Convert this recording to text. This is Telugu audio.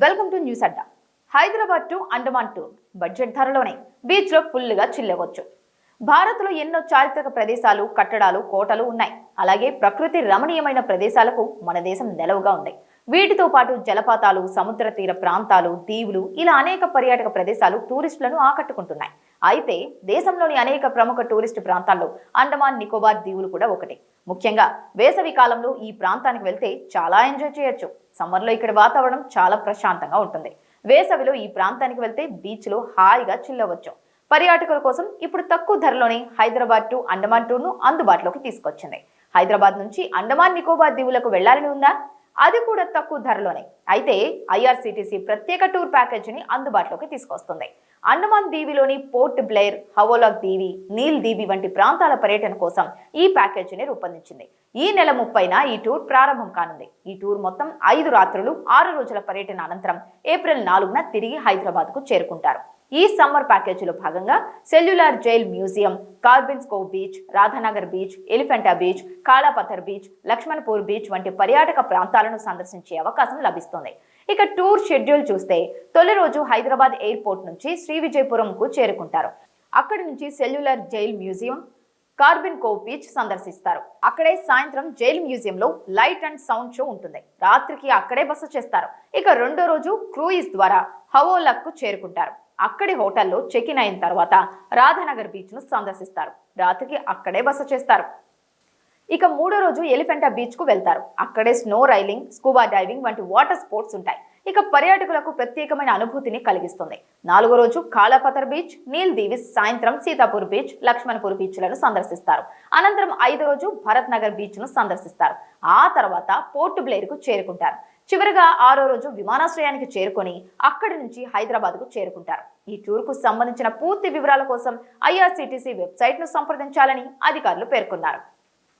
Welcome to news Adda. Hyderabad to Andaman tour budget ధరలోనే బీచ్లో ఫుల్గా చిల్లవచ్చు. భారత్లో ఎన్నో చారిత్రక ప్రదేశాలు, కట్టడాలు, కోటలు ఉన్నాయి. అలాగే ప్రకృతి రమణీయమైన ప్రదేశాలకు మన దేశం నెలవుగా ఉంది. వీటితో పాటు జలపాతాలు, సముద్ర తీర ప్రాంతాలు, దీవులు ఇలా అనేక పర్యాటక ప్రదేశాలు టూరిస్టులను ఆకట్టుకుంటున్నాయి. అయితే దేశంలోని అనేక ప్రముఖ టూరిస్టు ప్రాంతాల్లో అండమాన్ నికోబార్ దీవులు కూడా ఒకటి. ముఖ్యంగా వేసవి కాలంలో ఈ ప్రాంతానికి వెళ్తే చాలా ఎంజాయ్ చేయొచ్చు. సమ్మర్లో ఇక్కడ వాతావరణం చాలా ప్రశాంతంగా ఉంటుంది. వేసవిలో ఈ ప్రాంతానికి వెళ్తే బీచ్లో హాయిగా చిల్లవచ్చు. పర్యాటకుల కోసం ఇప్పుడు తక్కువ ధరలోనే హైదరాబాద్ టు అండమాన్ టూర్ను అందుబాటులోకి తీసుకొచ్చింది. హైదరాబాద్ నుంచి అండమాన్ నికోబార్ దీవులకు వెళ్లాలని ఉందా? అది కూడా తక్కువ ధరలోనే. అయితే ఐఆర్సీటీసీ ప్రత్యేక టూర్ ప్యాకేజీని అందుబాటులోకి తీసుకొస్తుంది. అండమాన్ దీవిలోని పోర్ట్ బ్లెయిర్, హవోలాక్ దీవి, నీల్ దీవి వంటి ప్రాంతాల పర్యటన కోసం ఈ ప్యాకేజీని రూపొందించింది. ఈ నెల 30న ఈ టూర్ ప్రారంభం కానుంది. ఈ టూర్ మొత్తం 5 రాత్రులు 6 రోజుల పర్యటన అనంతరం ఏప్రిల్ 4న తిరిగి హైదరాబాద్కు చేరుకుంటారు. ఈ సమ్మర్ ప్యాకేజీలో భాగంగా cellular jail museum, Corbyn's Cove beach, Radhanagar beach, Elephanta beach, Kalapathar beach, Laxmanpur beach వంటి పర్యాటక ప్రాంతాలను సందర్శించే అవకాశం లభిస్తుంది. ఇక టూర్ షెడ్యూల్ చూస్తే తొలి రోజు హైదరాబాద్ ఎయిర్పోర్ట్ నుంచి శ్రీ విజయపురంకు చేరుకుంటారు. అక్కడి నుంచి cellular jail museum, Corbin CoV beach సందర్శిస్తారు. అక్కడే సాయంత్రం జైల్ మ్యూజియంలో లైట్ అండ్ సౌండ్ షో ఉంటుంది. రాత్రికి అక్కడే బస చేస్తారు. ఇక రెండో రోజు క్రూయిజ్ ద్వారా హవోలాక్ కు చేరుకుంటారు. అక్కడి హోటల్లో చెక్ ఇన్ అయిన తర్వాత రాధానగర్ బీచ్ ను సందర్శిస్తారు. రాత్రికి అక్కడే బస చేస్తారు. ఇక మూడో రోజు ఎలిఫెంటా బీచ్ కు వెళ్తారు. అక్కడే స్నో రైలింగ్, స్కూబా డైవింగ్ వంటి వాటర్ స్పోర్ట్స్ ఉంటాయి. ఇక పర్యాటకులకు ప్రత్యేకమైన అనుభూతిని కలిగిస్తుంది. నాలుగో రోజు కాళాపథర్ బీచ్, నీల్ దీవిస్, సాయంత్రం సీతాపూర్ బీచ్, లక్ష్మణపూర్ బీచ్లను సందర్శిస్తారు. అనంతరం 5వ రోజు భరత్ నగర్ బీచ్ ను సందర్శిస్తారు. ఆ తర్వాత పోర్ట్ బ్లెయిర్ కు చేరుకుంటారు. చివరిగా 6వ రోజు విమానాశ్రయానికి చేరుకొని అక్కడి నుంచి హైదరాబాద్ కు చేరుకుంటారు. ఈ టూర్ కు సంబంధించిన పూర్తి వివరాల కోసం ఐఆర్సీటీసీ వెబ్సైట్ ను సంప్రదించాలని అధికారులు పేర్కొన్నారు.